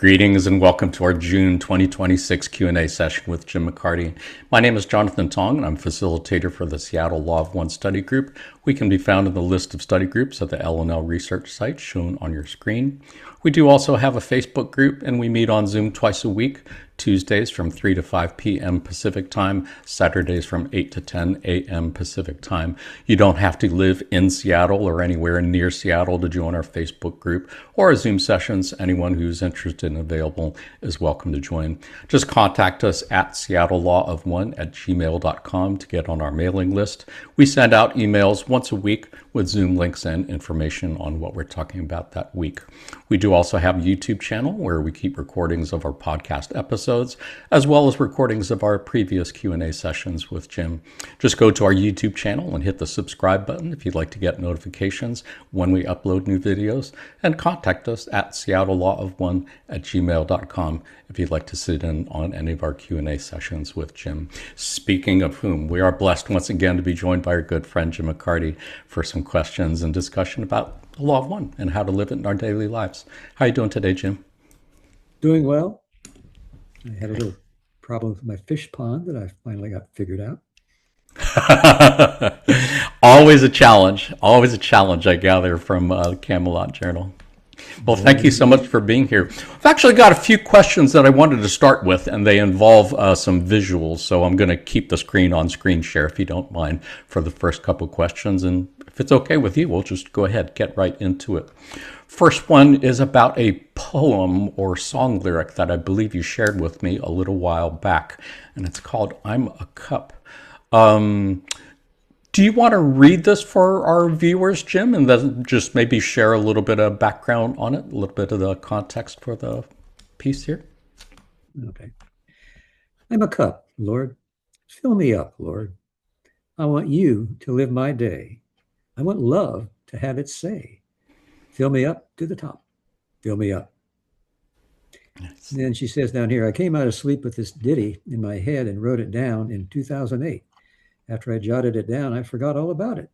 Greetings and welcome to our June 2026 Q&A session with Jim McCarty. My name is Jonathan Tong and I'm facilitator for the Seattle Law of One study group. We can be found in the list of study groups at the L&L research site shown on your screen. We do also have a Facebook group and we meet on Zoom twice a week, Tuesdays from 3 to 5 p.m. Pacific time, Saturdays from 8 to 10 a.m. Pacific time. You don't have to live in Seattle or anywhere near Seattle to join our Facebook group or our Zoom sessions. Anyone who's interested and available is welcome to join. Just contact us at seattlelawof1@gmail.com to get on our mailing list. We send out emails once a week with Zoom links and information on what we're talking about that week. We do also have a YouTube channel where we keep recordings of our podcast episodes, as well as recordings of our previous Q&A sessions with Jim. Just go to our YouTube channel and hit the subscribe button if you'd like to get notifications when we upload new videos, and contact us at seattlelawof1@gmail.com if you'd like to sit in on any of our Q&A sessions with Jim. Speaking of whom, we are blessed once again to be joined by our good friend Jim McCarty for some questions and discussion about the Law of One and how to live it in our daily lives. How are you doing today, Jim? Doing well. I had a little problem with my fish pond that I finally got figured out. Always a challenge, I gather, from Camelot Journal. Well, thank you so much for being here. I've actually got a few questions that I wanted to start with, and they involve some visuals, so I'm going to keep the screen on screen share, if you don't mind, for the first couple questions. And if it's okay with you, we'll just go ahead, get right into it. First one is about a poem or song lyric that I believe you shared with me a little while back, and it's called I'm a Cup. Do you want to read this for our viewers, Jim, and then just maybe share a little bit of background on it, a little bit of the context for the piece here? Okay. I'm a cup, Lord. Fill me up, Lord. I want you to live my day. I want love to have its say. Fill me up to the top. Fill me up. Nice. And then she says down here, I came out of sleep with this ditty in my head and wrote it down in 2008. After I jotted it down, I forgot all about it.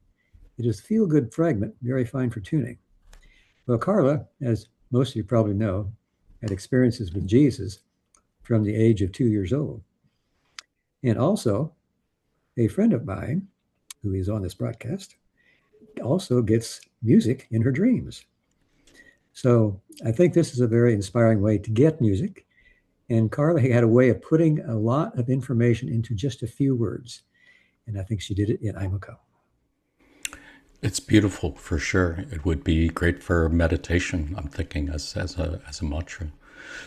It is a feel-good fragment, very fine for tuning. Well, Carla, as most of you probably know, had experiences with Jesus from the age of 2 years old. And also, a friend of mine, who is on this broadcast, also gets music in her dreams. So I think this is a very inspiring way to get music. And Carla had a way of putting a lot of information into just a few words. And I think she did it in I'm a Cup. It's beautiful, for sure. It would be great for meditation, I'm thinking, as a mantra.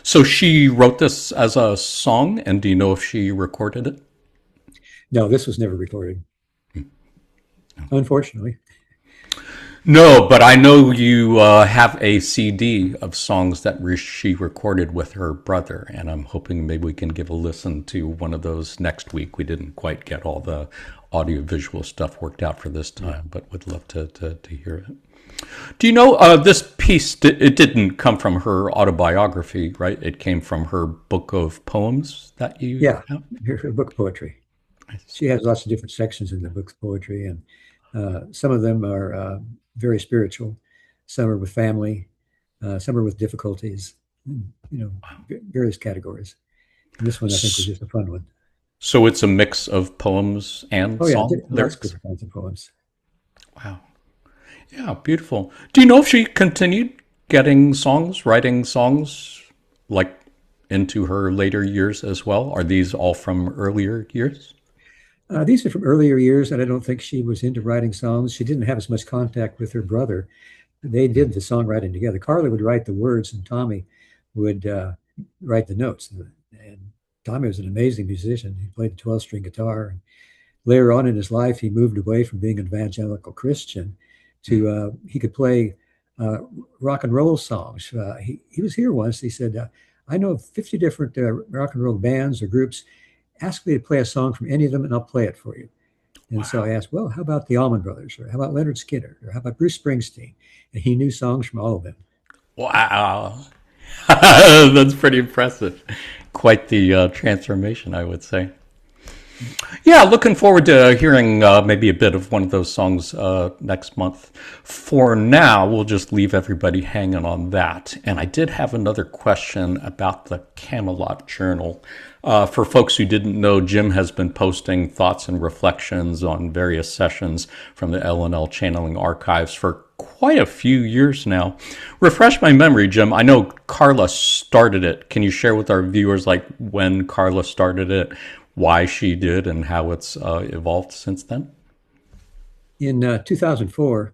So she wrote this as a song, and do you know if she recorded it? No, this was never recorded. No. Unfortunately. No, but I know you have a CD of songs that she recorded with her brother, and I'm hoping maybe we can give a listen to one of those next week. We didn't quite get all the audio-visual stuff worked out for this time, but would love to hear it. Do you know this piece, it didn't come from her autobiography, right? It came from her book of poems that you have? Her book of poetry. She has lots of different sections in the book of poetry, and some of them are very spiritual. Some are with family. Some are with difficulties. Various categories. And this one, I think, was just a fun one. So it's a mix of poems and song lyrics? Different kinds of poems. Wow. Yeah, beautiful. Do you know if she continued getting songs, writing songs, like into her later years as well? Are these all from earlier years? These are from earlier years, and I don't think she was into writing songs. She didn't have as much contact with her brother. They did the songwriting together. Carla would write the words, and Tommy would write the notes. And Tommy was an amazing musician. He played the 12-string guitar. And later on in his life, he moved away from being an evangelical Christian to he could play rock and roll songs. He was here once. He said, I know 50 different rock and roll bands or groups. Ask me to play a song from any of them, and I'll play it for you. And wow. So I asked, well, how about the Allman Brothers? Or how about Leonard Skinner? Or how about Bruce Springsteen? And he knew songs from all of them. Wow. That's pretty impressive. Quite the transformation, I would say. Yeah, looking forward to hearing maybe a bit of one of those songs next month. For now, we'll just leave everybody hanging on that. And I did have another question about the Camelot Journal. For folks who didn't know, Jim has been posting thoughts and reflections on various sessions from the L&L channeling archives for quite a few years now. Refresh my memory, Jim. I know Carla started it. Can you share with our viewers like when Carla started it, why she did, and how it's evolved since then? In 2004,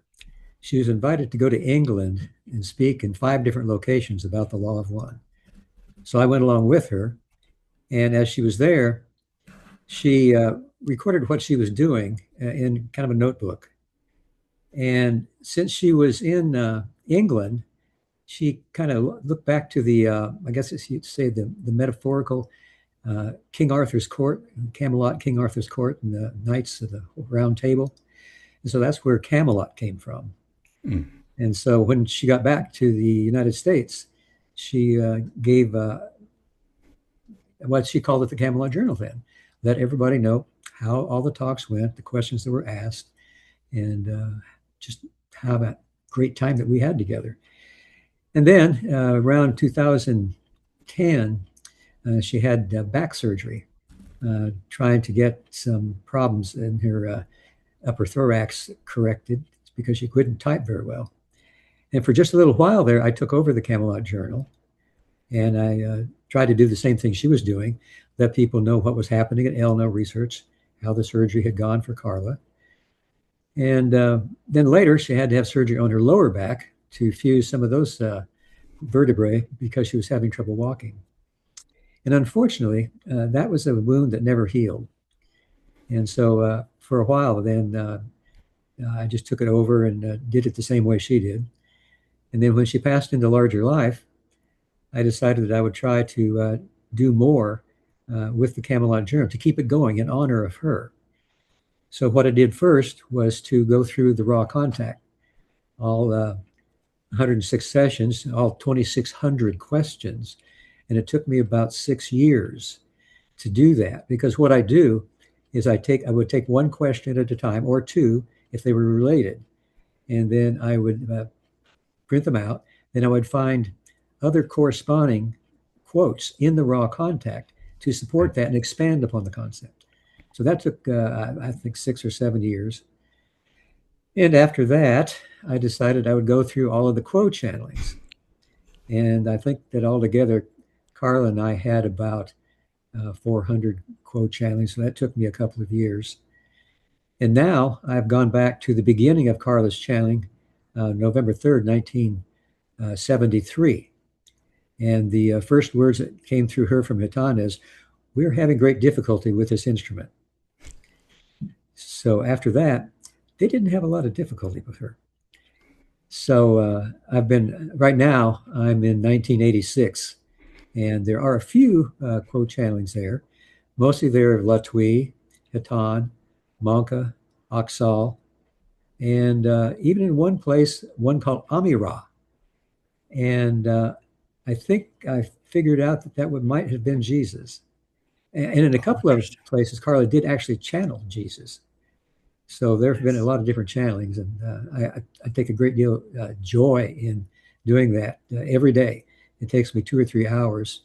she was invited to go to England and speak in 5 different locations about the Law of One. So I went along with her. And as she was there, she recorded what she was doing in kind of a notebook. And since she was in England, she kind of looked back to the, I guess you'd say, the metaphorical King Arthur's court, Camelot, King Arthur's court, and the knights of the round table. And so that's where Camelot came from. Mm. And so when she got back to the United States, she gave what she called it the Camelot Journal then. Let everybody know how all the talks went, the questions that were asked, and just how that great time that we had together. And then around 2010, she had back surgery, trying to get some problems in her upper thorax corrected because she couldn't type very well. And for just a little while there, I took over the Camelot Journal, and I tried to do the same thing she was doing, let people know what was happening at L&L Research, how the surgery had gone for Carla. And then later, she had to have surgery on her lower back to fuse some of those vertebrae because she was having trouble walking. And unfortunately, that was a wound that never healed. And so for a while then, I just took it over and did it the same way she did. And then when she passed into larger life, I decided that I would try to do more with the Camelot Journal to keep it going in honor of her. So what I did first was to go through the raw contact, all 106 sessions, all 2,600 questions. And it took me about 6 years to do that, because what I do is I would take one question at a time, or two if they were related, and then I would print them out. Then I would find other corresponding quotes in the raw contact to support that and expand upon the concept. So that took, I think, 6 or 7 years. And after that, I decided I would go through all of the quote channelings. And I think that altogether, Carla and I had about 400 quote channelings. So that took me a couple of years. And now I've gone back to the beginning of Carla's channeling, November 3rd, 1973. And the first words that came through her from Hitan is, "We're having great difficulty with this instrument." So after that, they didn't have a lot of difficulty with her. So right now, I'm in 1986, and there are a few quote channelings there. Mostly they're Latwii, Hitan, Manka, Oxal, and even in one place, one called Amira. And I think I figured out that might have been Jesus. And in a couple of places, Carla did actually channel Jesus. So there have been a lot of different channelings, and I take a great deal of joy in doing that every day. It takes me 2 or 3 hours.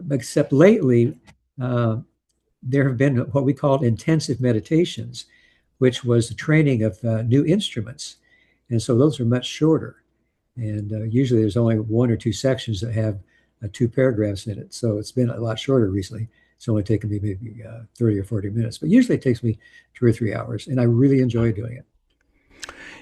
Except lately, there have been what we call intensive meditations, which was the training of new instruments. And so those are much shorter. And usually there's only 1 or 2 sections that have 2 paragraphs in it. So it's been a lot shorter recently. It's only taken me maybe 30 or 40 minutes, but usually it takes me 2 or 3 hours, and I really enjoy doing it.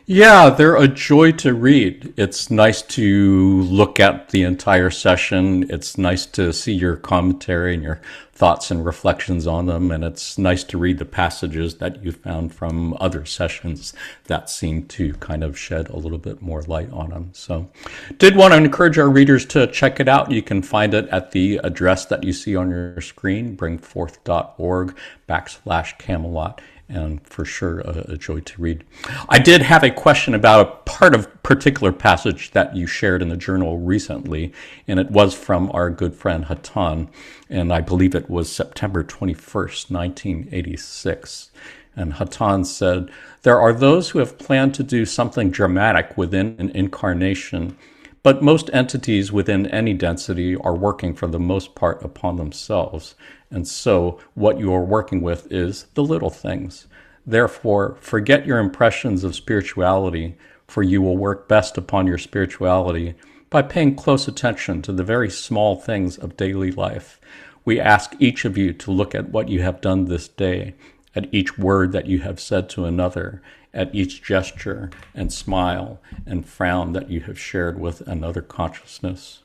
Yeah, they're a joy to read. It's nice to look at the entire session. It's nice to see your commentary and your thoughts and reflections on them. And it's nice to read the passages that you found from other sessions that seem to kind of shed a little bit more light on them. So did want to encourage our readers to check it out. You can find it at the address that you see on your screen, bringforth.org/Camelot. and for sure a joy to read. I did have a question about a particular passage that you shared in the journal recently, and it was from our good friend Hatan, and I believe it was September 21st, 1986. And Hatan said, "There are those who have planned to do something dramatic within an incarnation, but most entities within any density are working for the most part upon themselves. And so what you are working with is the little things. Therefore, forget your impressions of spirituality, for you will work best upon your spirituality by paying close attention to the very small things of daily life. We ask each of you to look at what you have done this day, at each word that you have said to another, at each gesture and smile and frown that you have shared with another consciousness."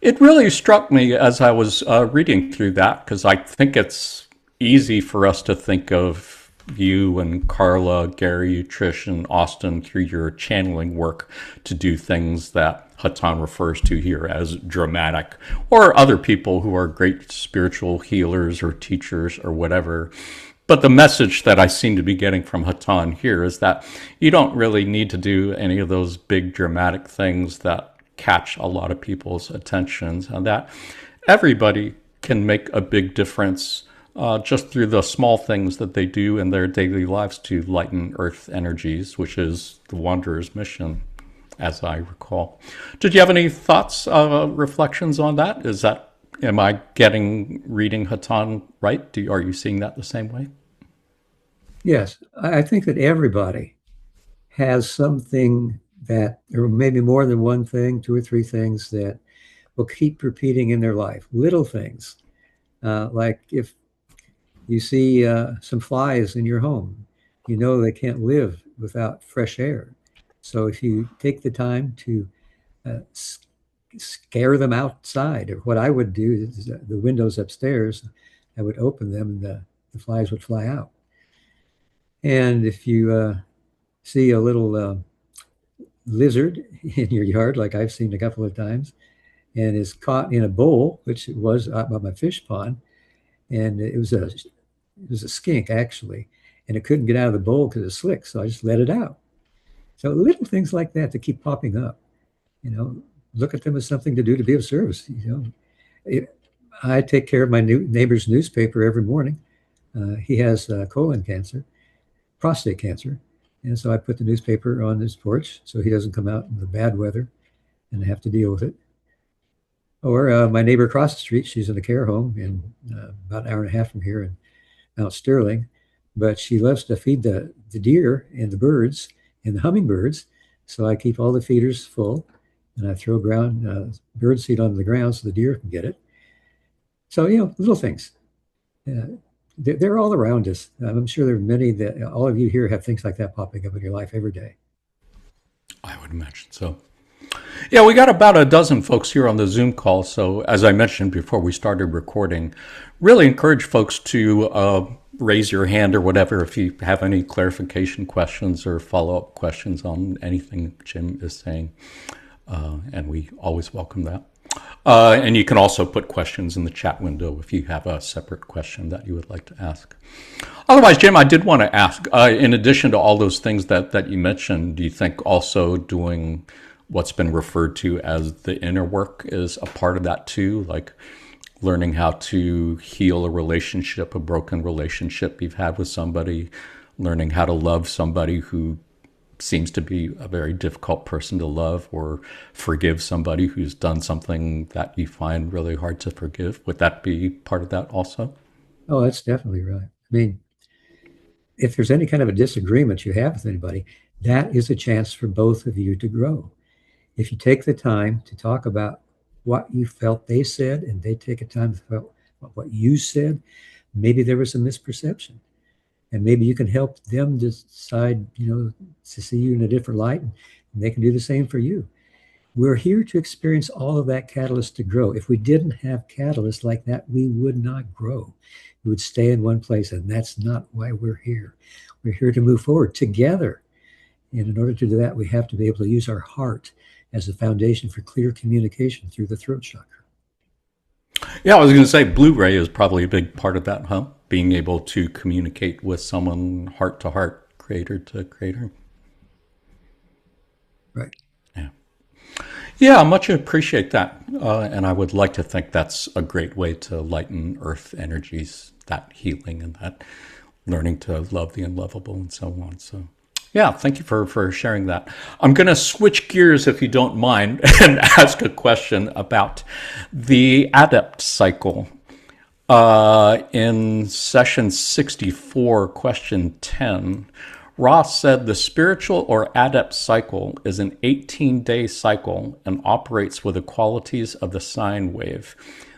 It really struck me as I was reading through that, because I think it's easy for us to think of you and Carla, Gary, Trish, and Austin through your channeling work to do things that Hatan refers to here as dramatic, or other people who are great spiritual healers or teachers or whatever. But the message that I seem to be getting from Hatan here is that you don't really need to do any of those big dramatic things that catch a lot of people's attentions, and that everybody can make a big difference just through the small things that they do in their daily lives to lighten Earth energies, which is the Wanderer's mission, as I recall. Did you have any thoughts, reflections on that? Am I reading Hatan right? Are you seeing that the same way? Yes, I think that everybody has something that, or maybe more than one thing, two or three things that will keep repeating in their life. Little things, like if you see some flies in your home, you know they can't live without fresh air. So if you take the time to scare them outside, or what I would do is the windows upstairs, I would open them and the flies would fly out. And if you see a little lizard in your yard, like I've seen a couple of times, and is caught in a bowl, which it was out by my fish pond, and it was a skink actually, and it couldn't get out of the bowl because it's slick, so I just let it out. So little things like that to keep popping up, look at them as something to do to be of service. I take care of my neighbor's newspaper every morning. He has colon cancer, prostate cancer. And so I put the newspaper on his porch so he doesn't come out in the bad weather and have to deal with it. Or my neighbor across the street, she's in a care home in about an hour and a half from here in Mount Sterling, but she loves to feed the deer and the birds and the hummingbirds. So I keep all the feeders full, and I throw bird seed on the ground so the deer can get it. So, little things. They're all around us. I'm sure there are many that all of you here have things like that popping up in your life every day. I would imagine so. Yeah, we got about a dozen folks here on the Zoom call. So as I mentioned before we started recording, really encourage folks to raise your hand or whatever if you have any clarification questions or follow-up questions on anything Jim is saying. And we always welcome that. And you can also put questions in the chat window if you have a separate question that you would like to ask. Otherwise, Jim, I did want to ask, in addition to all those things that you mentioned, do you think also doing what's been referred to as the inner work is a part of that too? Like learning how to heal a relationship, a broken relationship you've had with somebody, learning how to love somebody who seems to be a very difficult person to love, or forgive somebody who's done something that you find really hard to forgive. Would that be part of that also? Oh, that's definitely right. I mean, if there's any kind of a disagreement you have with anybody, that is a chance for both of you to grow. If you take the time to talk about what you felt they said, and they take a time to feel what you said, maybe there was a misperception. And maybe you can help them decide, to see you in a different light, and they can do the same for you. We're here to experience all of that catalyst to grow. If we didn't have catalysts like that, we would not grow. We would stay in one place, and that's not why we're here. We're here to move forward together. And in order to do that, we have to be able to use our heart as a foundation for clear communication through the throat chakra. Yeah, I was going to say Blu-ray is probably a big part of that, huh? being able to communicate with someone heart to heart, creator to creator. Right. Yeah. Yeah, much appreciate that. And I would like to think that's a great way to lighten earth energies, that healing and that learning to love the unlovable and so on. So yeah, thank you for sharing that. I'm going to switch gears, if you don't mind, and ask a question about the Adept cycle. In session 64, question 10, Ross said the spiritual or Adept cycle is an 18-day cycle and operates with the qualities of the sine wave.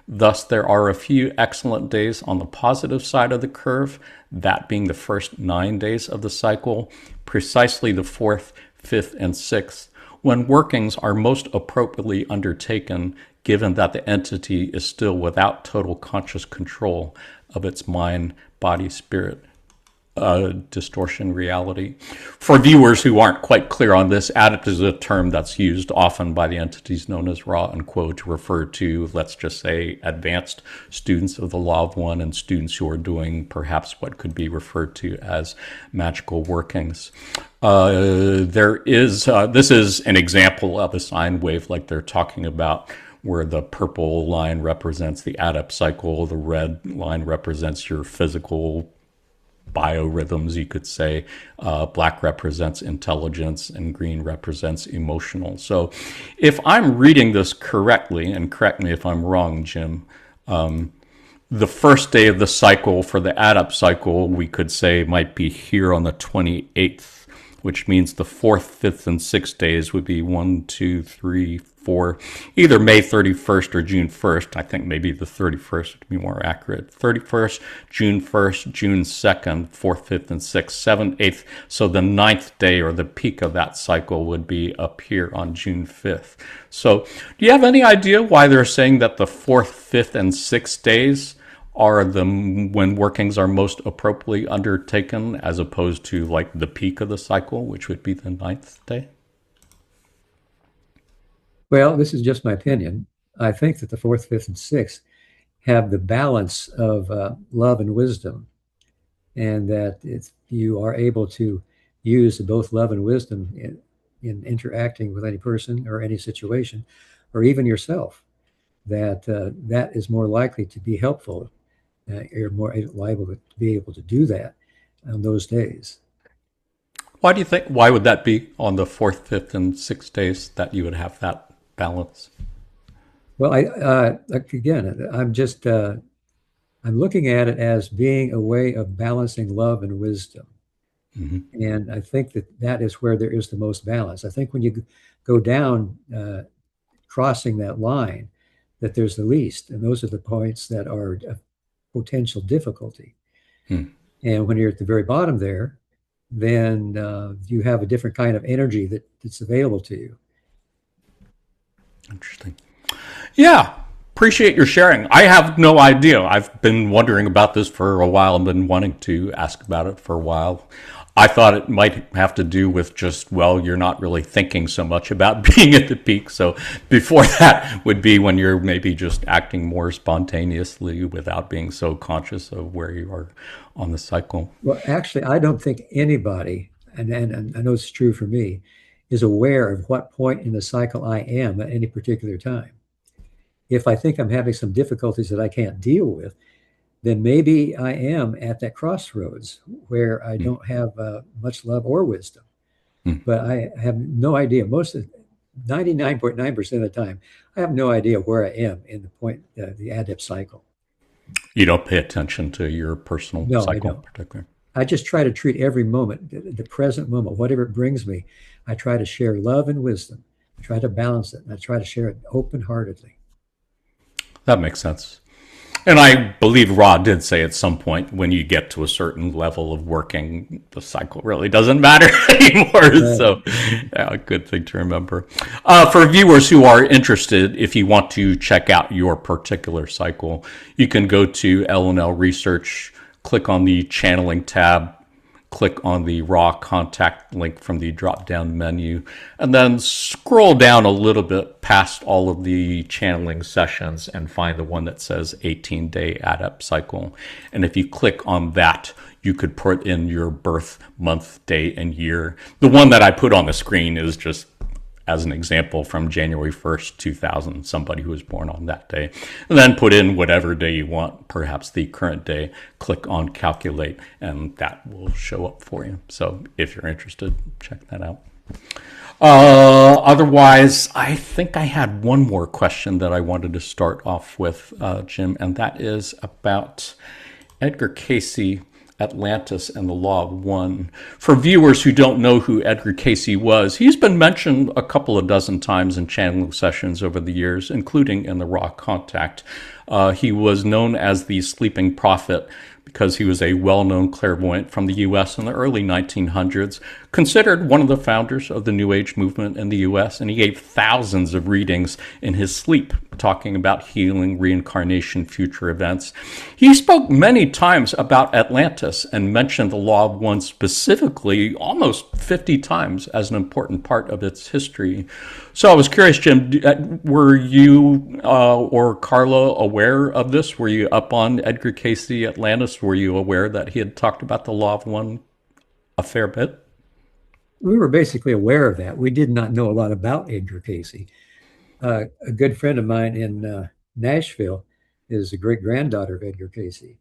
Thus, there are a few excellent days on the positive side of the curve, that being the first 9 days of the cycle, precisely the 4th, 5th, and 6th, when workings are most appropriately undertaken, given that the entity is still without total conscious control of its mind, body, spirit, distortion reality. For viewers who aren't quite clear on this, adept is a term that's used often by the entities known as Ra and Quo to refer to, let's just say, advanced students of the Law of One and students who are doing perhaps what could be referred to as magical workings. This is an example of a sine wave like they're talking about, where the purple line represents the Adept cycle, the red line represents your physical biorhythms, you could say. Black represents intelligence and green represents emotional. So if I'm reading this correctly, and correct me if I'm wrong, Jim, the first day of the cycle for the Adept cycle, we could say might be here on the 28th, which means the 4th, 5th, and 6th days would be 1, 2, 3, 4, either May 31st or June 1st. I think maybe the 31st would be more accurate. 31st, June 1st, June 2nd, 4th, 5th, and 6th, 7th, 8th. So the 9th day or the peak of that cycle would be up here on June 5th. So do you have any idea why they're saying that the 4th, 5th, and 6th days are when workings are most appropriately undertaken, as opposed to like the peak of the cycle, which would be the 9th day? Well, this is just my opinion. I think that the 4th, 5th, and 6th have the balance of love and wisdom, and that you are able to use both love and wisdom in interacting with any person or any situation, or even yourself, that is more likely to be helpful. You're more liable to be able to do that on those days. Why do you think, why would that be on the 4th, 5th, and 6th days that you would have that balance? Well, again, I'm looking at it as being a way of balancing love and wisdom. Mm-hmm. And I think that is where there is the most balance. I think when you go down, crossing that line, that there's the least. And those are the points that are of potential difficulty. And when you're at the very bottom there, then you have a different kind of energy that's available to you. Interesting. Yeah, appreciate your sharing. I have no idea. I've been wondering about this for a while and been wanting to ask about it for a while. I thought it might have to do with just, well, you're not really thinking so much about being at the peak. So before that would be when you're maybe just acting more spontaneously without being so conscious of where you are on the cycle. Well, actually, I don't think anybody, and I know it's true for me, is aware of what point in the cycle I am at any particular time. If I think I'm having some difficulties that I can't deal with, then maybe I am at that crossroads where I don't have much love or wisdom. But I have no idea. 99.9% of the time, I have no idea where I am in the point, the Adept cycle. You don't pay attention to your personal cycle in particular? I just try to treat every moment, the present moment, whatever it brings me. I try to share love and wisdom. I try to balance it, and I try to share it open-heartedly. That makes sense. And I believe Ra did say at some point, when you get to a certain level of working, the cycle really doesn't matter anymore. Right. So, yeah, a good thing to remember. For viewers who are interested, if you want to check out your particular cycle, you can go to L&L Research, click on the channeling tab, click on the raw contact link from the drop down menu, and then scroll down a little bit past all of the channeling sessions and find the one that says 18-day Adept cycle. And if you click on that, you could put in your birth month, day, and year. The one that I put on the screen is just as an example from January 1st, 2000, somebody who was born on that day. And then put in whatever day you want, perhaps the current day, click on calculate, and that will show up for you. So if you're interested, check that out. Otherwise, I think I had one more question that I wanted to start off with, Jim, and that is about Edgar Cayce, Atlantis, and the Law of One. For viewers who don't know who Edgar Cayce was, he's been mentioned a couple of dozen times in channeling sessions over the years, including in the Raw Contact. He was known as the Sleeping Prophet because he was a well-known clairvoyant from the U.S. in the early 1900s, considered one of the founders of the New Age movement in the U.S., and he gave thousands of readings in his sleep, talking about healing, reincarnation, future events. He spoke many times about Atlantis and mentioned the Law of One specifically almost 50 times as an important part of its history. So I was curious, Jim, were you or Carla aware of this? Were you up on Edgar Cayce, Atlantis? Were you aware that he had talked about the Law of One a fair bit? We were basically aware of that. We did not know a lot about Edgar Cayce. A good friend of mine in Nashville is a great granddaughter of Edgar Cayce.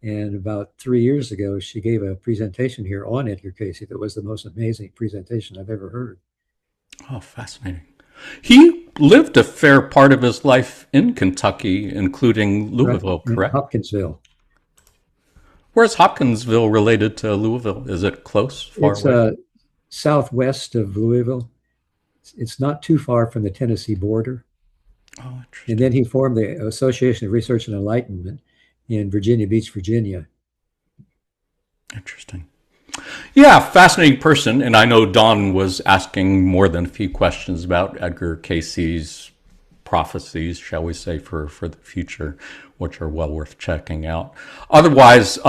And about 3 years ago, she gave a presentation here on Edgar Cayce that was the most amazing presentation I've ever heard. Oh, fascinating. He lived a fair part of his life in Kentucky, including Louisville, Right, correct? Hopkinsville. Where's Hopkinsville related to Louisville? Is it close, far It's away? southwest of Louisville. It's not too far from the Tennessee border. Oh, And interesting. then he formed the Association of Research and Enlightenment in Virginia Beach, Virginia. Interesting. Yeah, fascinating person. And I know Don was asking more than a few questions about Edgar Cayce's prophecies, shall we say, for the future, which are well worth checking out. Otherwise,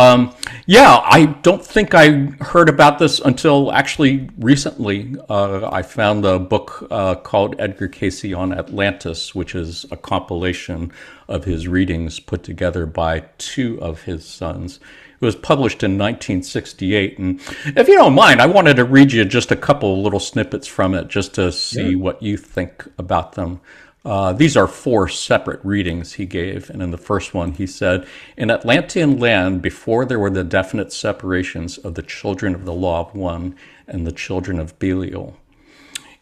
yeah, I don't think I heard about this until actually recently. I found a book called Edgar Cayce on Atlantis, which is a compilation of his readings put together by two of his sons. It was published in 1968. And if you don't mind, I wanted to read you just a couple little snippets from it just to see what you think about them. These are 4 separate readings he gave. And in the first one, he said, in Atlantean land, before there were the definite separations of the children of the Law of One and the children of Belial.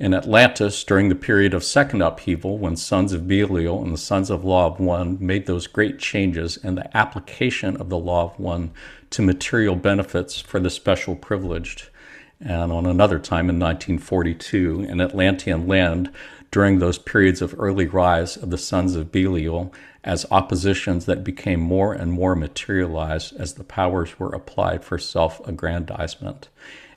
In Atlantis, during the period of second upheaval, when sons of Belial and the sons of Law of One made those great changes and the application of the Law of One to material benefits for the special privileged. And on another time in 1942, in Atlantean land, during those periods of early rise of the sons of Belial, as oppositions that became more and more materialized as the powers were applied for self-aggrandizement.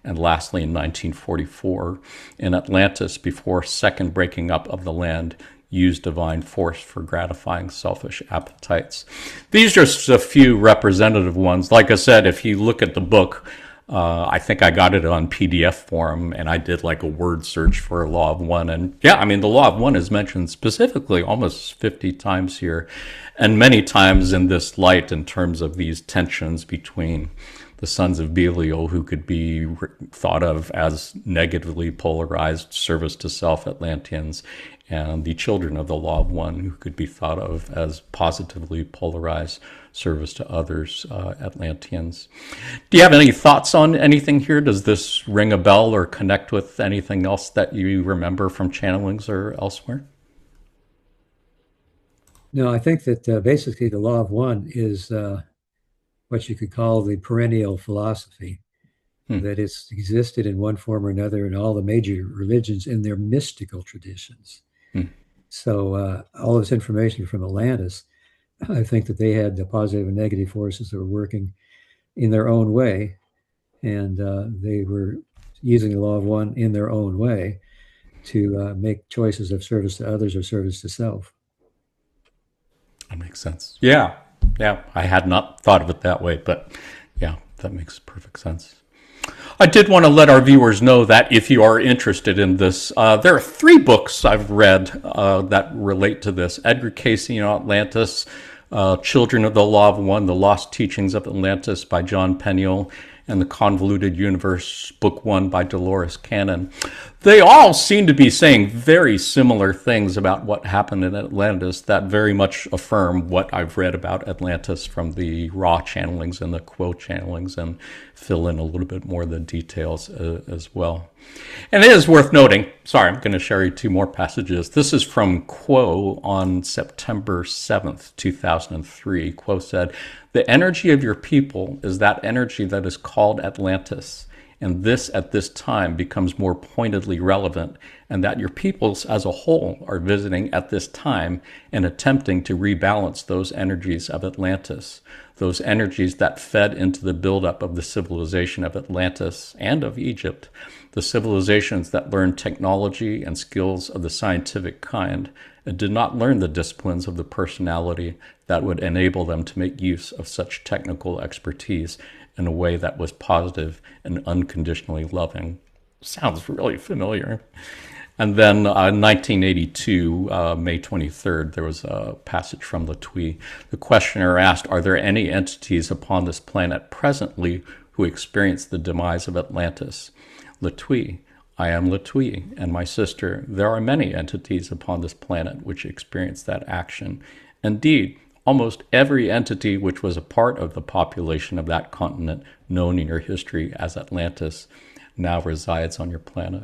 And lastly, in 1944, in Atlantis, before second breaking up of the land, used divine force for gratifying selfish appetites. These are just a few representative ones. Like I said, if you look at the book, I think I got it on PDF form, and I did like a word search for Law of One. And yeah, I mean, the Law of One is mentioned specifically almost 50 times here, and many times in this light in terms of these tensions between the sons of Belial, who could be thought of as negatively polarized service to self Atlanteans, and the children of the Law of One, who could be thought of as positively polarized service to others, Atlanteans. Do you have any thoughts on anything here? Does this ring a bell or connect with anything else that you remember from channelings or elsewhere? No, I think that basically the Law of One is what you could call the perennial philosophy, that it's existed in one form or another in all the major religions in their mystical traditions. So all this information from Atlantis, I think that they had the positive and negative forces that were working in their own way, and they were using the Law of One in their own way to make choices of service to others or service to self. That makes sense. Yeah. Yeah. I had not thought of it that way, but yeah, that makes perfect sense. I did want to let our viewers know that if you are interested in this, there are 3 books I've read that relate to this. Edgar Cayce and Atlantis, Children of the Law of One, The Lost Teachings of Atlantis by John Peniel, and The Convoluted Universe, Book 1 by Dolores Cannon. They all seem to be saying very similar things about what happened in Atlantis that very much affirm what I've read about Atlantis from the raw channelings and the Quo channelings, and fill in a little bit more of the details as well. And it is worth noting, sorry, I'm going to share you 2 more passages. This is from Quo on September 7th, 2003. Quo said, "The energy of your people is that energy that is called Atlantis, and this at this time becomes more pointedly relevant, and that your peoples as a whole are visiting at this time and attempting to rebalance those energies of Atlantis, those energies that fed into the buildup of the civilization of Atlantis and of Egypt, the civilizations that learned technology and skills of the scientific kind and did not learn the disciplines of the personality that would enable them to make use of such technical expertise in a way that was positive and unconditionally loving." Sounds really familiar. And then in 1982, May 23rd, there was a passage from Latouille. The questioner asked, "Are there any entities upon this planet presently who experience the demise of Atlantis?" Latouille: "I am Latouille, and my sister. There are many entities upon this planet which experience that action. Indeed, almost every entity which was a part of the population of that continent known in your history as Atlantis now resides on your planet."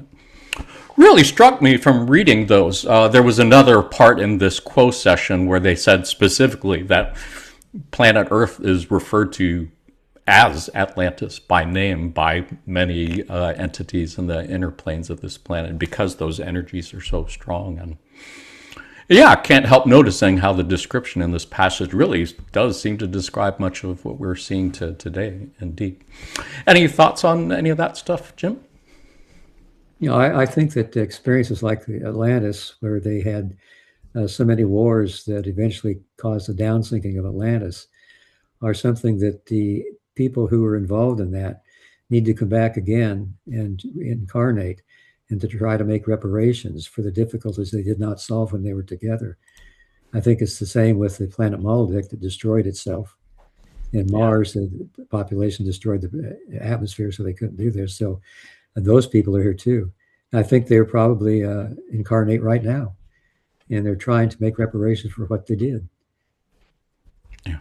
Really struck me from reading those. There was another part in this Quo session where they said specifically that planet Earth is referred to as Atlantis by name by many entities in the inner planes of this planet because those energies are so strong. And yeah, I can't help noticing how the description in this passage really does seem to describe much of what we're seeing today, indeed. Any thoughts on any of that stuff, Jim? I think that experiences like the Atlantis, where they had so many wars that eventually caused the downsinking of Atlantis, are something that the people who were involved in that need to come back again and incarnate and to try to make reparations for the difficulties they did not solve when they were together. I think it's the same with the planet Maldek that destroyed itself. In Mars, the population destroyed the atmosphere, so they couldn't do this. So those people are here too. I think they're probably incarnate right now, and they're trying to make reparations for what they did. Yeah.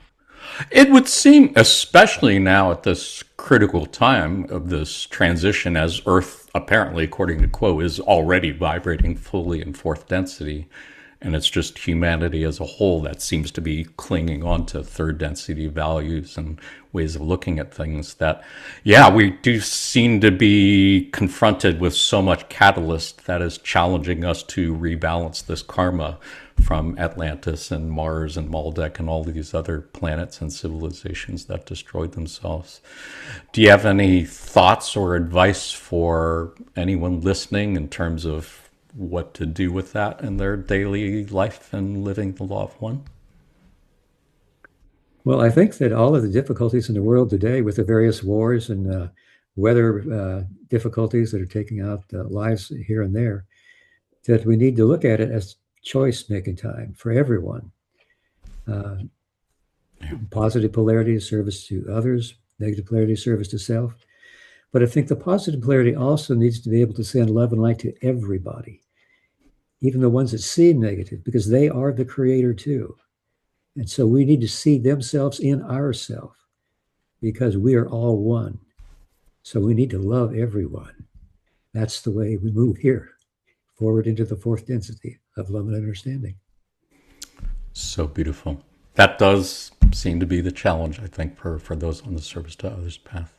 It would seem, especially now at this critical time of this transition, as Earth, apparently, according to Quo, is already vibrating fully in 4th density, and it's just humanity as a whole that seems to be clinging on to 3rd density values and ways of looking at things that, yeah, we do seem to be confronted with so much catalyst that is challenging us to rebalance this karma from Atlantis and Mars and Maldek and all these other planets and civilizations that destroyed themselves. Do you have any thoughts or advice for anyone listening in terms of what to do with that in their daily life and living the law of one? Well, I think that all of the difficulties in the world today with the various wars and weather difficulties that are taking out lives here and there, that we need to look at it as choice-making time for everyone. Positive polarity is service to others, negative polarity is service to self. But I think the positive polarity also needs to be able to send love and light to everybody, even the ones that seem negative, because they are the creator too. And so we need to see themselves in ourselves because we are all one. So we need to love everyone. That's the way we move here, forward into the 4th density of love and understanding. So beautiful. That does seem to be the challenge, I think, for those on the service to others path.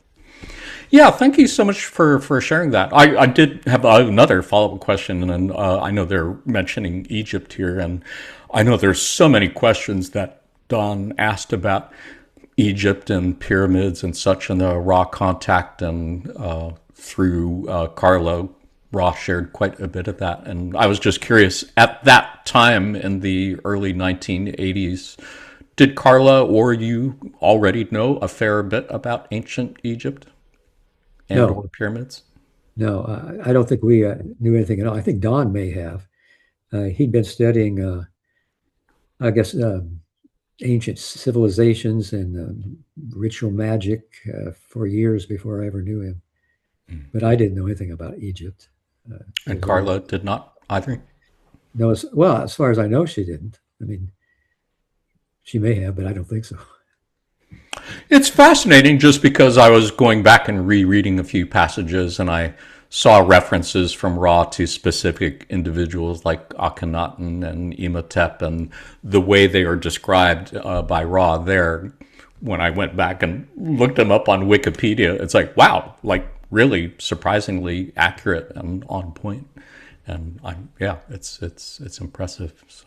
Yeah, thank you so much for sharing that. I did have another follow-up question, and I know they're mentioning Egypt here, and I know there's so many questions that Don asked about Egypt and pyramids and such, and the raw contact, and through Carla, Raw shared quite a bit of that. And I was just curious, at that time in the early 1980s, did Carla or you already know a fair bit about ancient Egypt? and No, or pyramids? no, I don't think we knew anything at all. I think Don may have. He'd been studying, I guess, ancient civilizations and ritual magic for years before I ever knew him. But I didn't know anything about Egypt. It And was all Carla did not either? no. Well, as far as I know, she didn't. I mean, she may have, but I don't think so. It's fascinating just because I was going back and rereading a few passages and I saw references from Ra to specific individuals like Akhenaten and Imhotep and the way they are described by Ra there. When I went back and looked them up on Wikipedia, it's like, wow, like really surprisingly accurate and on point. And yeah, it's impressive. So.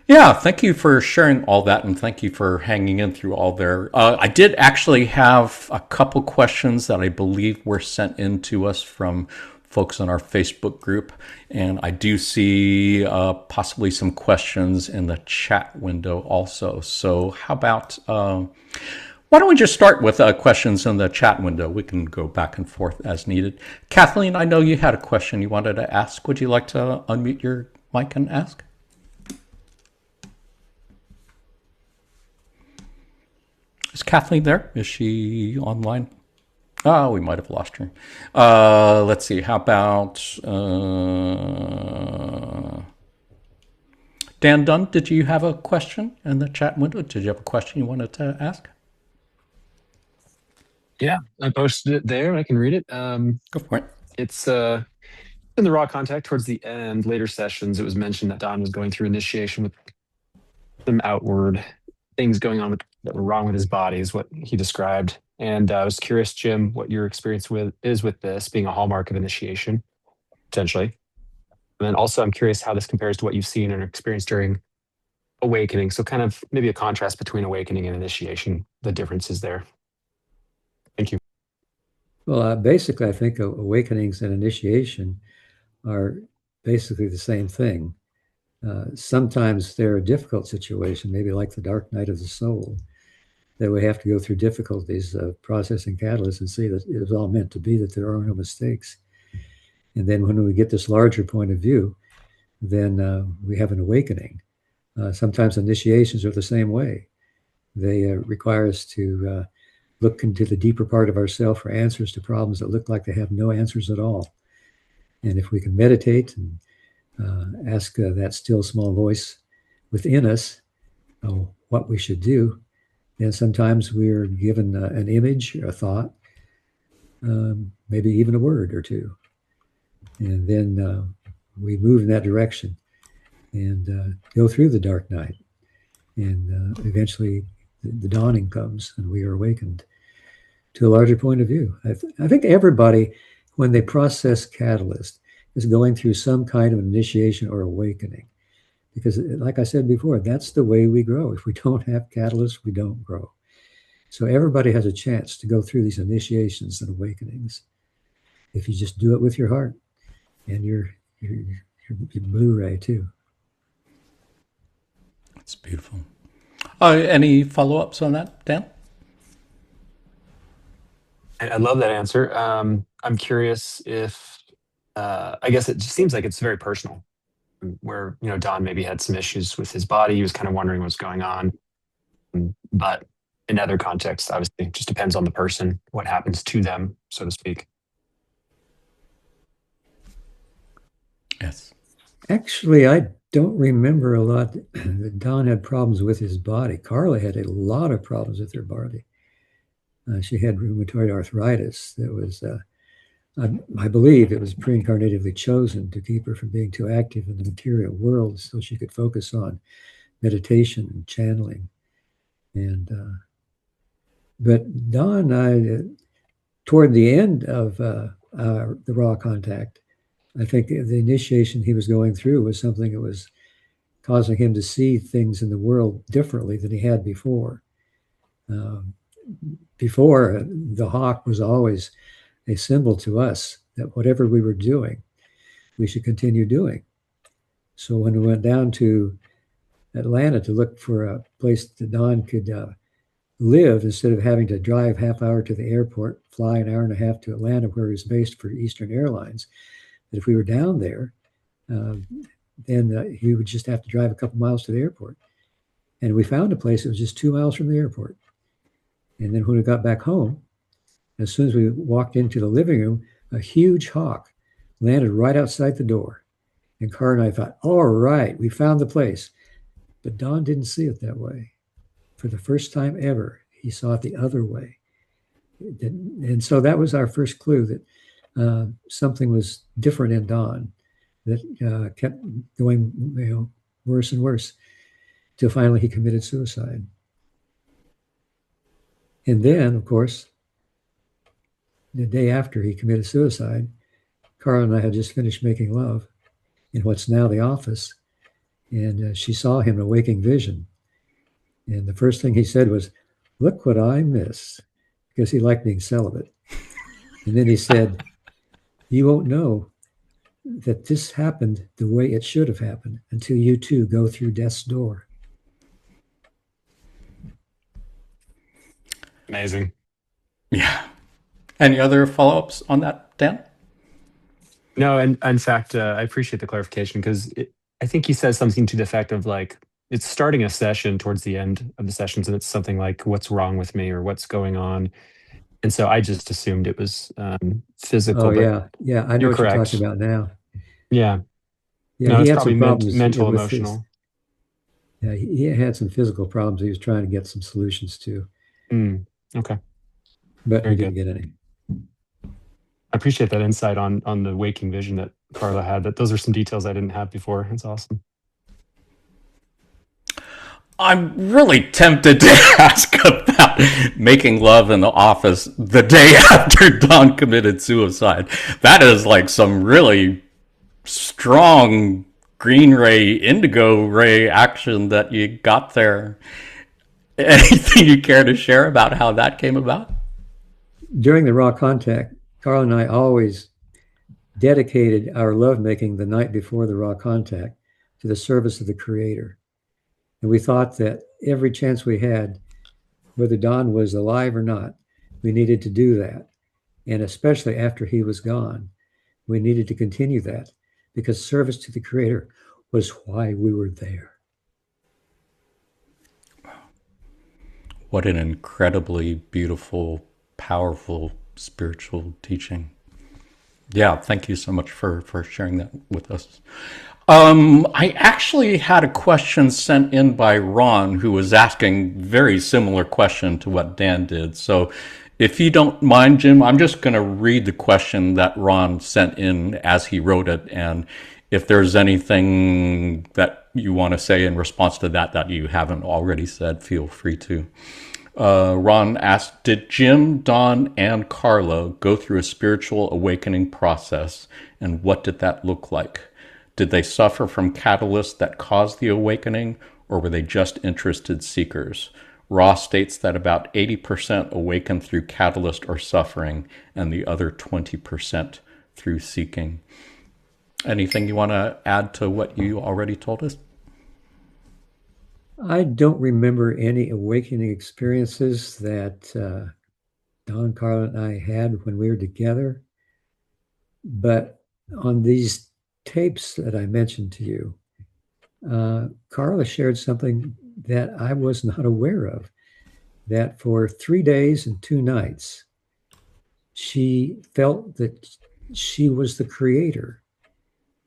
Yeah, thank you for sharing all that, and thank you for hanging in through all there. I did actually have a couple questions that I believe were sent in to us from folks in our Facebook group, and I do see possibly some questions in the chat window also. So how about, why don't we just start with questions in the chat window? We can go back and forth as needed. Kathleen, I know you had a question you wanted to ask. Would you like to unmute your mic and ask? Is Kathleen there? Is she online? Oh, we might have lost her. Let's see. How about Dan Dunn? Did you have a question in the chat window? Did you have a question you wanted to ask? Yeah, I posted it there. I can read it. Go for it. It's in the raw contact towards the end, later sessions. It was mentioned that Don was going through initiation with some outward things going on that were wrong with his body, is what he described. And I was curious, Jim, what your experience with this being a hallmark of initiation, potentially. And then also, I'm curious how this compares to what you've seen and experienced during awakening. So, kind of maybe a contrast between awakening and initiation, the differences there. Thank you. Well, basically, I think awakenings and initiation are basically the same thing. Sometimes they're a difficult situation, maybe like the dark night of the soul, that we have to go through difficulties of processing catalysts and see that it was all meant to be, that there are no mistakes. And then when we get this larger point of view, then we have an awakening. Sometimes initiations are the same way. They require us to look into the deeper part of ourselves for answers to problems that look like they have no answers at all. And if we can meditate and ask that still small voice within us what we should do, then sometimes we're given an image, a thought, maybe even a word or two. And then we move in that direction and go through the dark night. And eventually the dawning comes and we are awakened to a larger point of view. I think everybody, when they process catalyst, is going through some kind of initiation or awakening. Because like I said before, that's the way we grow. If we don't have catalyst, we don't grow. So everybody has a chance to go through these initiations and awakenings if you just do it with your heart and your Blu-ray too. That's beautiful. Any follow-ups on that, Dan? I love that answer. I'm curious if, I guess it just seems like it's very personal, where, Don maybe had some issues with his body. He was kind of wondering what's going on. But in other contexts, obviously, it just depends on the person, what happens to them, so to speak. Yes. Actually, I don't remember a lot that Don had problems with his body. Carla had a lot of problems with her body. She had rheumatoid arthritis that was, I believe it was pre-incarnatively chosen to keep her from being too active in the material world so she could focus on meditation and channeling. But Don, toward the end of the raw contact, I think the initiation he was going through was something that was causing him to see things in the world differently than he had before. Before, the hawk was always a symbol to us that whatever we were doing, we should continue doing. So when we went down to Atlanta to look for a place that Don could live, instead of having to drive half hour to the airport, fly an hour and a half to Atlanta, where he was based for Eastern Airlines, that if we were down there, then he would just have to drive a couple miles to the airport. And we found a place that was just 2 miles from the airport. And then when we got back home, as soon as we walked into the living room, a huge hawk landed right outside the door. And Carla and I thought, all right, we found the place. But Don didn't see it that way. For the first time ever, he saw it the other way. And so that was our first clue that something was different in Don, that kept going, worse and worse, till finally he committed suicide. And then, of course, the day after he committed suicide, Carla and I had just finished making love in what's now the office, and she saw him in a waking vision. And the first thing he said was, "Look what I missed," because he liked being celibate. And then he said, "You won't know that this happened the way it should have happened until you too go through death's door." Amazing. Yeah. Any other follow-ups on that, Dan? No, and in fact, I appreciate the clarification, because I think he says something to the effect of, like, it's starting a session towards the end of the sessions, and it's something like, "What's wrong with me?" or "What's going on?" And so I just assumed it was physical. Oh, but yeah. I know you're what you're correct. talking about now. Yeah. Yeah, No, he it's had probably some problems mental, with his. emotional. Yeah, he had some physical problems he was trying to get some solutions to, Okay. but Very he didn't good. get any. I appreciate that insight on the waking vision that Carla had. That those are some details I didn't have before. It's awesome. I'm really tempted to ask about making love in the office the day after Don committed suicide. That is like some really strong green ray, indigo ray action that you got there. Anything you care to share about how that came about? During the raw contact, Carl and I always dedicated our lovemaking the night before the raw contact to the service of the Creator. And we thought that every chance we had, whether Don was alive or not, we needed to do that. And especially after he was gone, we needed to continue that, because service to the Creator was why we were there. What an incredibly beautiful, powerful spiritual teaching. Yeah, thank you so much for sharing that with us. I actually had a question sent in by Ron, who was asking very similar question to what Dan did. So if you don't mind, Jim, I'm just going to read the question that Ron sent in as he wrote it. And if there's anything that you want to say in response to that you haven't already said, feel free to. Ron asked, did Jim, Don, and Carla go through a spiritual awakening process, and what did that look like? Did they suffer from catalysts that caused the awakening, or were they just interested seekers? Ross states that about 80% awaken through catalyst or suffering, and the other 20% through seeking. Anything you want to add to what you already told us? I don't remember any awakening experiences that Don, Carla, and I had when we were together. But on these tapes that I mentioned to you, Carla shared something that I was not aware of, that for 3 days and 2 nights, she felt that she was the creator,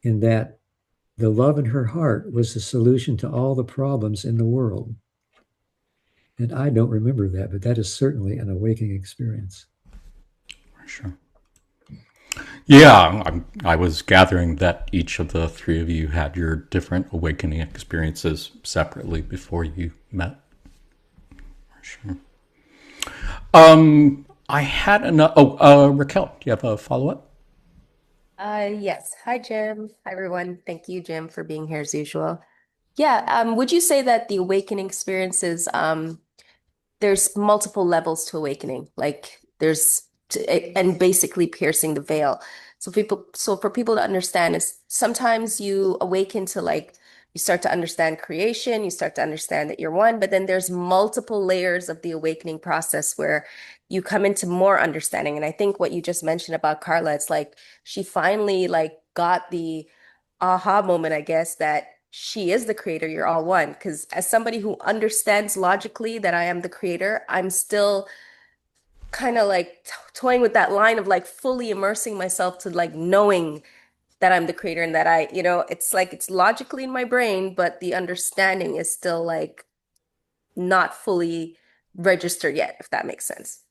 and that the love in her heart was the solution to all the problems in the world. And I don't remember that, but that is certainly an awakening experience. Sure. Yeah, I was gathering that each of the three of you had your different awakening experiences separately before you met. Sure. I had another. Raquel, do you have a follow-up? Yes. Hi, Jim. Hi, everyone. Thank you, Jim, for being here as usual. Yeah. Would you say that the awakening experiences, there's multiple levels to awakening, like and basically piercing the veil. So for people to understand is sometimes you awaken to like you start to understand creation, you start to understand that you're one, but then there's multiple layers of the awakening process where you come into more understanding. And I think what you just mentioned about Carla, it's like she finally like got the aha moment, I guess, that she is the creator, you're all one. Because as somebody who understands logically that I am the creator, I'm still kind of like toying with that line of like fully immersing myself to like knowing that I'm the creator and that I, it's like it's logically in my brain, but the understanding is still like not fully registered yet, if that makes sense.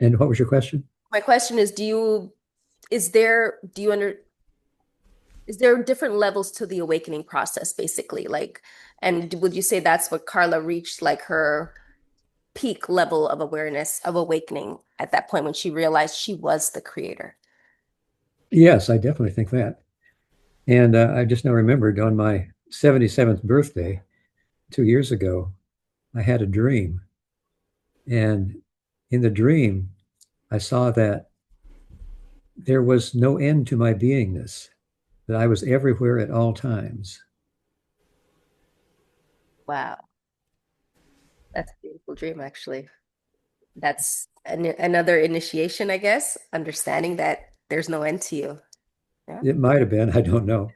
And what was your question? My question is, is there different levels to the awakening process, basically? Like, and would you say that's what Carla reached, like her peak level of awareness of awakening at that point when she realized she was the creator? Yes, I definitely think that. And I just now remembered on my 77th birthday, 2 years ago, I had a dream. And in the dream, I saw that there was no end to my beingness, that I was everywhere at all times. Wow. That's a beautiful dream, actually. That's another initiation, I guess, understanding that there's no end to you. Yeah. It might have been, I don't know.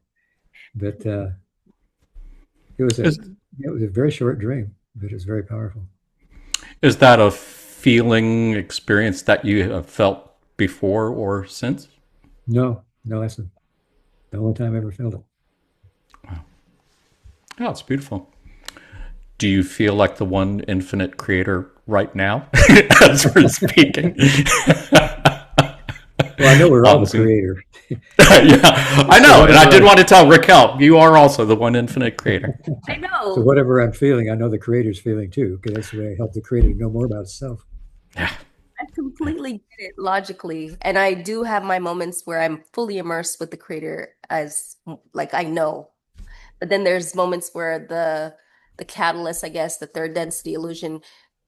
But it was a very short dream, but it was very powerful. Is that a feeling experience that you have felt before or since? No, that's the only time I ever felt it. Wow. Oh, it's beautiful. Do you feel like the one infinite creator right now as we're speaking? Well, I know we're all the creator. Yeah, I know. And I did want to tell Raquel, you are also the one infinite creator. I know. So whatever I'm feeling, I know the creator's feeling too, because that's the way I help the creator know more about itself. Yeah. I completely get it logically. And I do have my moments where I'm fully immersed with the creator as like I know. But then there's moments where the catalyst, I guess, the third density illusion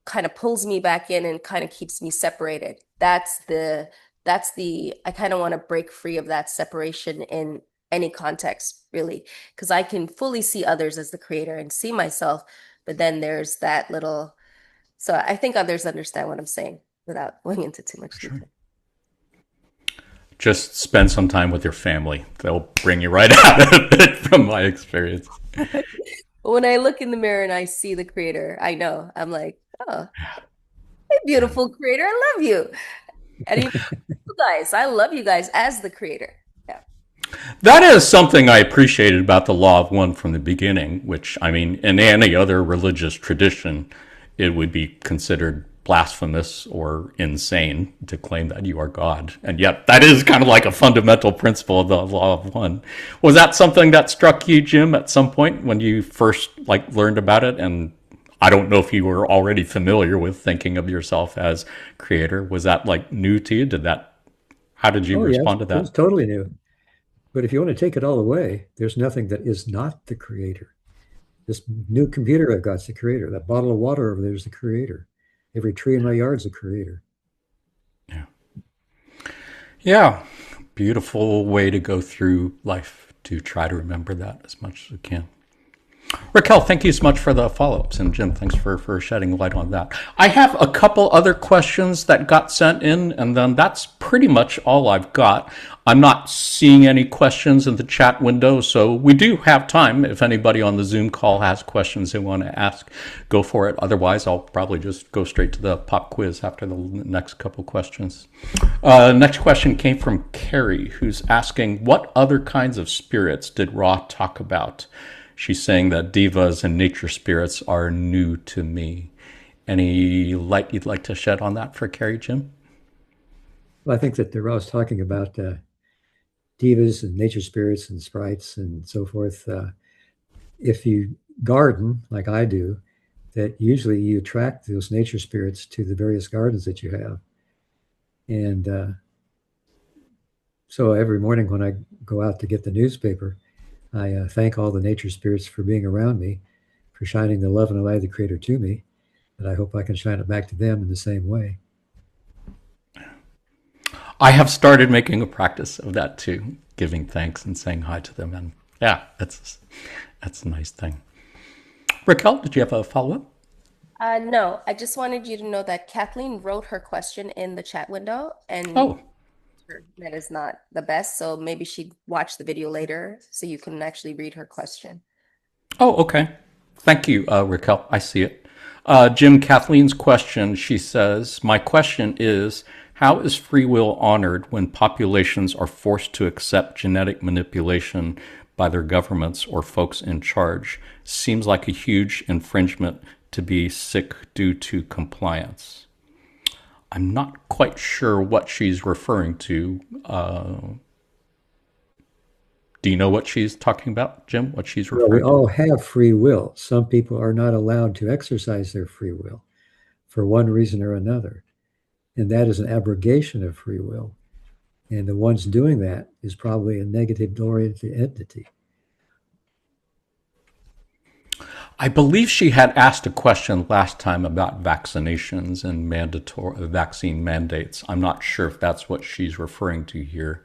kind of pulls me back in and kind of keeps me separated. I kind of want to break free of that separation in any context, really, because I can fully see others as the creator and see myself. But then there's that little, so I think others understand what I'm saying without going into too much detail. Just spend some time with your family. They'll bring you right out of it from my experience. When I look in the mirror and I see the creator, I know. I'm like, oh, hey, beautiful creator, I love you. And you guys, I love you guys as the creator. Yeah. That is something I appreciated about the Law of One from the beginning, which, I mean, in any other religious tradition, it would be considered blasphemous or insane to claim that you are God. And yet that is kind of like a fundamental principle of the Law of One. Was that something that struck you, Jim, at some point when you first learned about it? And I don't know if you were already familiar with thinking of yourself as creator. Was that new to you? How did you respond to that? It was totally new. But if you want to take it all away, there's nothing that is not the creator. This new computer I've got is the creator. That bottle of water over there is the creator. Every tree in my yard is a creator. Yeah. Yeah. Beautiful way to go through life, to try to remember that as much as we can. Raquel, thank you so much for the follow-ups. And Jim, thanks for shedding light on that. I have a couple other questions that got sent in, and then that's pretty much all I've got. I'm not seeing any questions in the chat window, so we do have time. If anybody on the Zoom call has questions they want to ask, go for it. Otherwise, I'll probably just go straight to the pop quiz after the next couple questions. Next question came from Carrie, who's asking, what other kinds of spirits did Ra talk about? She's saying that devas and nature spirits are new to me. Any light you'd like to shed on that for Carrie, Jim? Well, I think that Ra was talking about devas and nature spirits and sprites and so forth. If you garden, like I do, that usually you attract those nature spirits to the various gardens that you have. And so every morning when I go out to get the newspaper, I thank all the nature spirits for being around me, for shining the love and light of the Creator to me, and I hope I can shine it back to them in the same way. I have started making a practice of that too, giving thanks and saying hi to them. And yeah, that's a nice thing. Raquel, did you have a follow-up? No, I just wanted you to know that Kathleen wrote her question in the chat window, and Oh, her internet is not the best, so maybe she'd watch the video later so you can actually read her question. oh, okay. Thank you, Raquel. I see it. Jim, Kathleen's question, she says, my question is, how is free will honored when populations are forced to accept genetic manipulation by their governments or folks in charge? Seems like a huge infringement to be sick due to compliance. I'm not quite sure what she's referring to. Do you know what she's talking about, Jim? What she's Well, we referring to? all have free will. Some people are not allowed to exercise their free will for one reason or another. And that is an abrogation of free will. And the ones doing that is probably a negative-oriented entity. I believe she had asked a question last time about vaccinations and mandatory vaccine mandates. I'm not sure if that's what she's referring to here.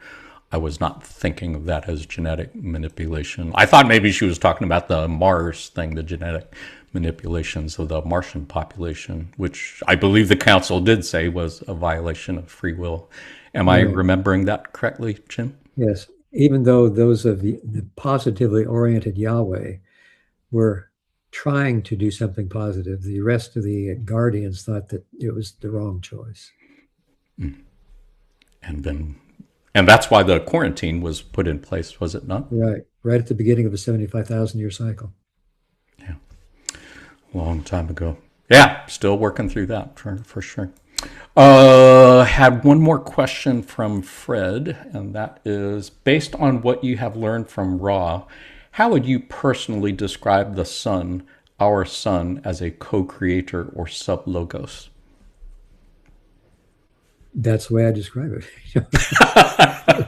I was not thinking of that as genetic manipulation. I thought maybe she was talking about the Mars thing, the genetic manipulations of the Martian population, which I believe the council did say was a violation of free will. Am I remembering that correctly, Jim? Yes. Even though those of the positively oriented Yahweh were trying to do something positive, the rest of the guardians thought that it was the wrong choice. And that's why the quarantine was put in place, was it not? Right. Right at the beginning of a 75,000-year cycle. Yeah. Long time ago. Yeah, still working through that for sure. Had one more question from Fred, and that is, based on what you have learned from Ra, how would you personally describe the sun, our sun, as a co-creator or sub-logos? That's the way I describe it.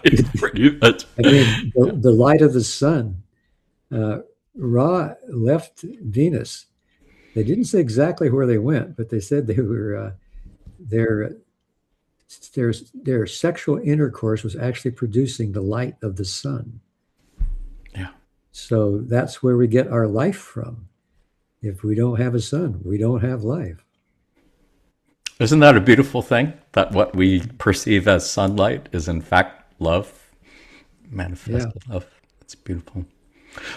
It's pretty much. I mean, the light of the sun. Ra left Venus. They didn't say exactly where they went, but they said they were their sexual intercourse was actually producing the light of the sun. Yeah. So that's where we get our life from. If we don't have a sun, we don't have life. Isn't that a beautiful thing? That what we perceive as sunlight is in fact love, manifested love. It's beautiful.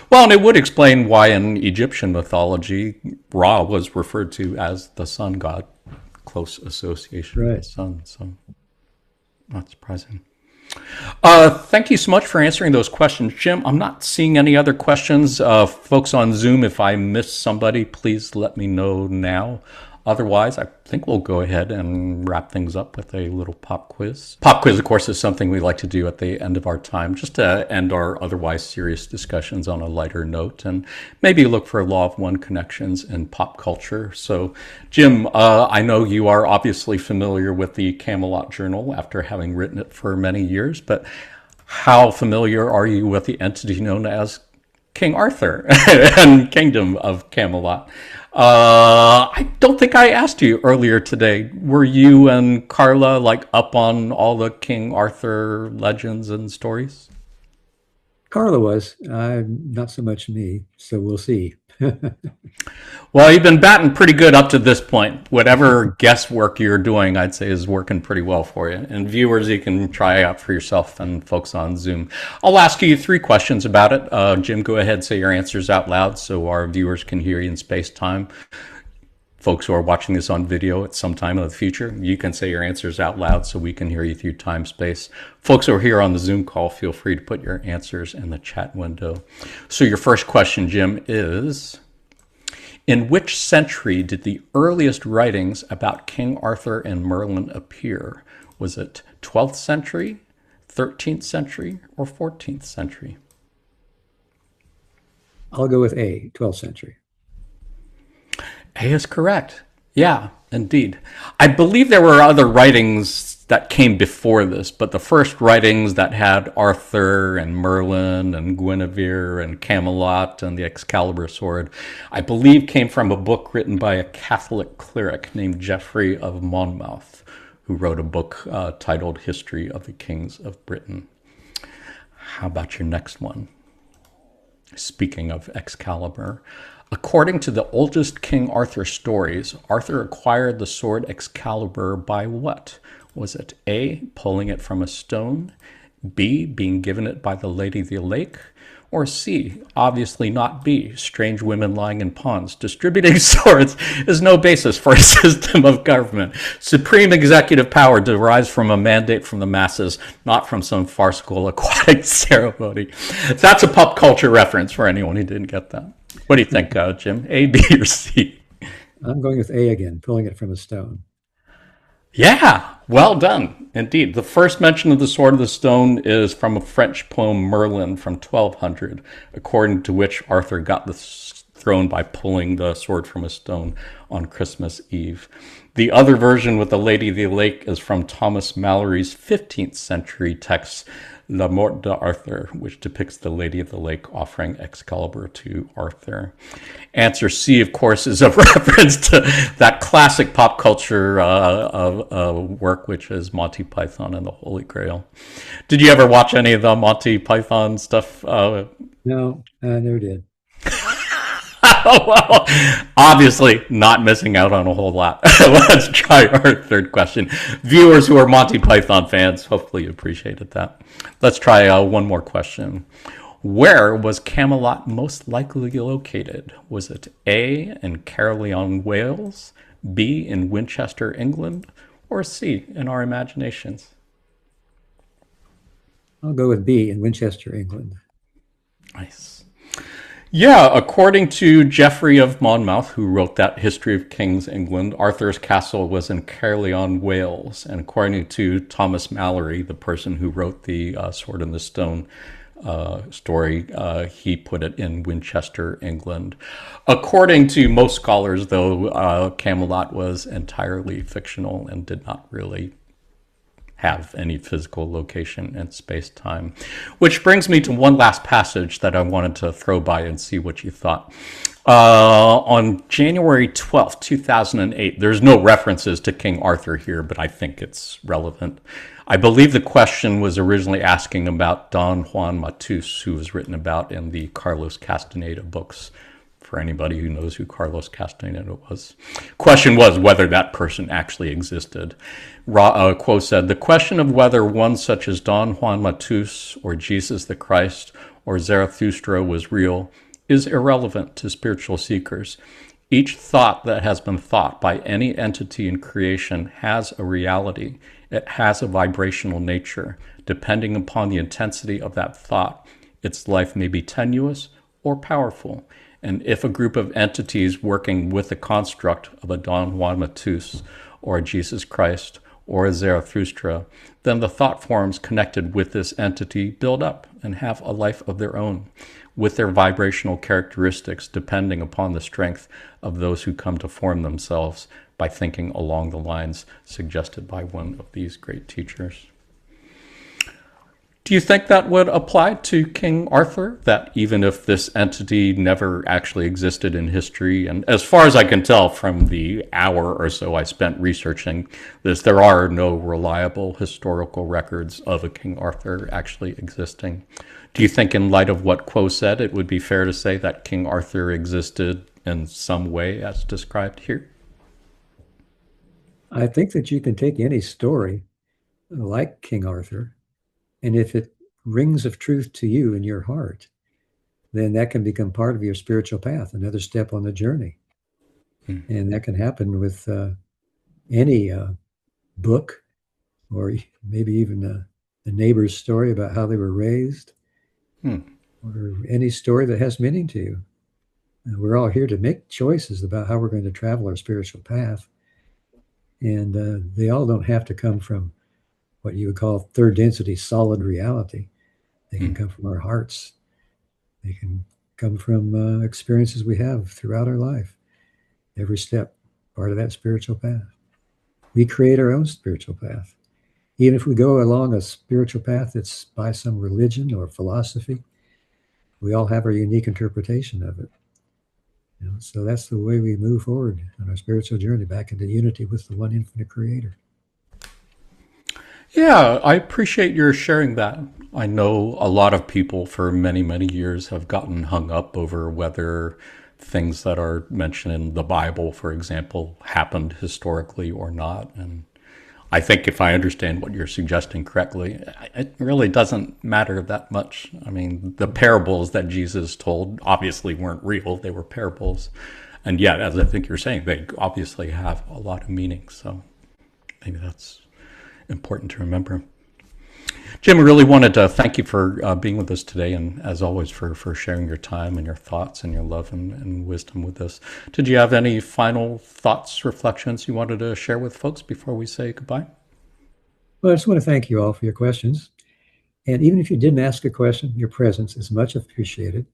Well, and it would explain why in Egyptian mythology, Ra was referred to as the sun god, close association with the sun. So not surprising. Thank you so much for answering those questions, Jim. I'm not seeing any other questions. Folks on Zoom, if I missed somebody, please let me know now. Otherwise, I think we'll go ahead and wrap things up with a little pop quiz. Pop quiz, of course, is something we like to do at the end of our time, just to end our otherwise serious discussions on a lighter note and maybe look for law of one connections in pop culture. So, Jim, I know you are obviously familiar with the Camelot Journal after having written it for many years, but how familiar are you with the entity known as King Arthur and Kingdom of Camelot? I don't think I asked you earlier today. Were you and Carla like up on all the King Arthur legends and stories? Carla was, not so much me. So we'll see. Well, you've been batting pretty good up to this point. Whatever guesswork you're doing, I'd say is working pretty well for you. And viewers, you can try out for yourself and folks on Zoom. I'll ask you 3 questions about it. Jim, go ahead, say your answers out loud so our viewers can hear you in space-time. Folks who are watching this on video at some time in the future, you can say your answers out loud so we can hear you through time-space. Folks who are here on the Zoom call, feel free to put your answers in the chat window. So your first question, Jim, is, in which century did the earliest writings about King Arthur and Merlin appear? Was it 12th century, 13th century, or 14th century? I'll go with A, 12th century. A is correct. Yeah, indeed. I believe there were other writings that came before this, but the first writings that had Arthur and Merlin and Guinevere and Camelot and the Excalibur sword, I believe came from a book written by a Catholic cleric named Geoffrey of Monmouth, who wrote a book titled History of the Kings of Britain. How about your next one? Speaking of Excalibur, according to the oldest King Arthur stories, Arthur acquired the sword Excalibur by what? Was it A, pulling it from a stone, B, being given it by the Lady of the Lake, or C, obviously not B, strange women lying in ponds? Distributing swords is no basis for a system of government. Supreme executive power derives from a mandate from the masses, not from some farcical aquatic ceremony. That's a pop culture reference for anyone who didn't get that. What do you think, Jim? A, B, or C? I'm going with A again, pulling it from a stone. Yeah, well done, indeed. The first mention of the Sword of the Stone is from a French poem, Merlin, from 1200, according to which Arthur got the throne by pulling the sword from a stone on Christmas Eve. The other version with the Lady of the Lake is from Thomas Mallory's 15th century text, La Morte d'Arthur, which depicts the Lady of the Lake offering Excalibur to Arthur. Answer C, of course, is a reference to that classic pop culture work, which is Monty Python and the Holy Grail. Did you ever watch any of the Monty Python stuff? No, I never did. Well, obviously not missing out on a whole lot. Let's try our third question. Viewers who are Monty Python fans hopefully appreciated that. Let's try one more question. Where was Camelot most likely located? Was it A, in Caerleon, Wales, B, in Winchester, England, or C, in our imaginations? I'll go with B, in Winchester, England. Nice. Yeah, according to Geoffrey of Monmouth, who wrote that History of Kings England, Arthur's castle was in Caerleon, Wales. And according to Thomas Mallory, the person who wrote the Sword in the Stone story, he put it in Winchester, England. According to most scholars, though, Camelot was entirely fictional and did not really have any physical location in space-time. Which brings me to one last passage that I wanted to throw by and see what you thought. On January 12th, 2008, there's no references to King Arthur here, but I think it's relevant. I believe the question was originally asking about Don Juan Matus, who was written about in the Carlos Castaneda books, for anybody who knows who Carlos Castaneda was. Question was whether that person actually existed. Quote said, the question of whether one such as Don Juan Matus or Jesus the Christ or Zarathustra was real is irrelevant to spiritual seekers. Each thought that has been thought by any entity in creation has a reality. It has a vibrational nature. Depending upon the intensity of that thought, its life may be tenuous or powerful. And if a group of entities working with the construct of a Don Juan Matus or a Jesus Christ or a Zarathustra, then the thought forms connected with this entity build up and have a life of their own, with their vibrational characteristics depending upon the strength of those who come to form themselves by thinking along the lines suggested by one of these great teachers. Do you think that would apply to King Arthur? That even if this entity never actually existed in history, and as far as I can tell from the hour or so I spent researching this, there are no reliable historical records of a King Arthur actually existing. Do you think in light of what Quo said, it would be fair to say that King Arthur existed in some way as described here? I think that you can take any story like King Arthur, and if it rings of truth to you in your heart, then that can become part of your spiritual path, another step on the journey. And that can happen with any book, or maybe even the neighbor's story about how they were raised, or any story that has meaning to you. And we're all here to make choices about how we're going to travel our spiritual path. And they all don't have to come from what you would call third density solid reality. They can come from our hearts. They can come from experiences we have throughout our life. Every step, part of that spiritual path. We create our own spiritual path. Even if we go along a spiritual path that's by some religion or philosophy, we all have our unique interpretation of it. You know, so that's the way we move forward on our spiritual journey back into unity with the one infinite creator. Yeah, I appreciate your sharing that. I know a lot of people for many, many years have gotten hung up over whether things that are mentioned in the Bible, for example, happened historically or not. And I think if I understand what you're suggesting correctly, it really doesn't matter that much. I mean, the parables that Jesus told obviously weren't real, they were parables. And yet, as I think you're saying, they obviously have a lot of meaning. So maybe that's important to remember. Jim, I really wanted to thank you for being with us today, and as always, for sharing your time and your thoughts and your love and wisdom with us. Did you have any final thoughts, reflections you wanted to share with folks before we say goodbye? Well, I just want to thank you all for your questions. And even if you didn't ask a question, your presence is much appreciated.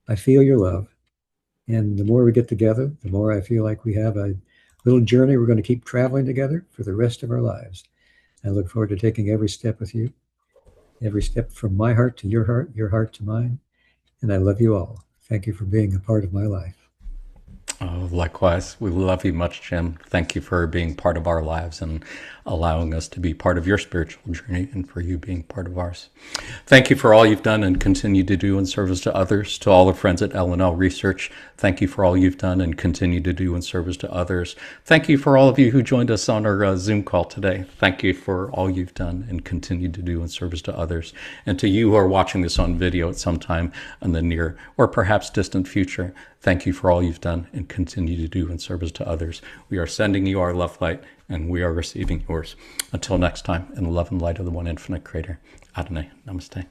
I feel your love. And the more we get together, the more I feel like we have a little journey we're going to keep traveling together for the rest of our lives. I look forward to taking every step with you, every step from my heart to your heart to mine. And I love you all. Thank you for being a part of my life. Oh, likewise. We love you much, Jim. Thank you for being part of our lives and allowing us to be part of your spiritual journey, and for you being part of ours. Thank you for all you've done and continue to do in service to others. To all the friends at L&L Research, thank you for all you've done and continue to do in service to others. Thank you for all of you who joined us on our Zoom call today. Thank you for all you've done and continue to do in service to others. And to you who are watching this on video at some time in the near or perhaps distant future, thank you for all you've done and continue to do in service to others. We are sending you our love light, and we are receiving yours. Until next time, in the love and light of the one infinite creator, Adonai, namaste.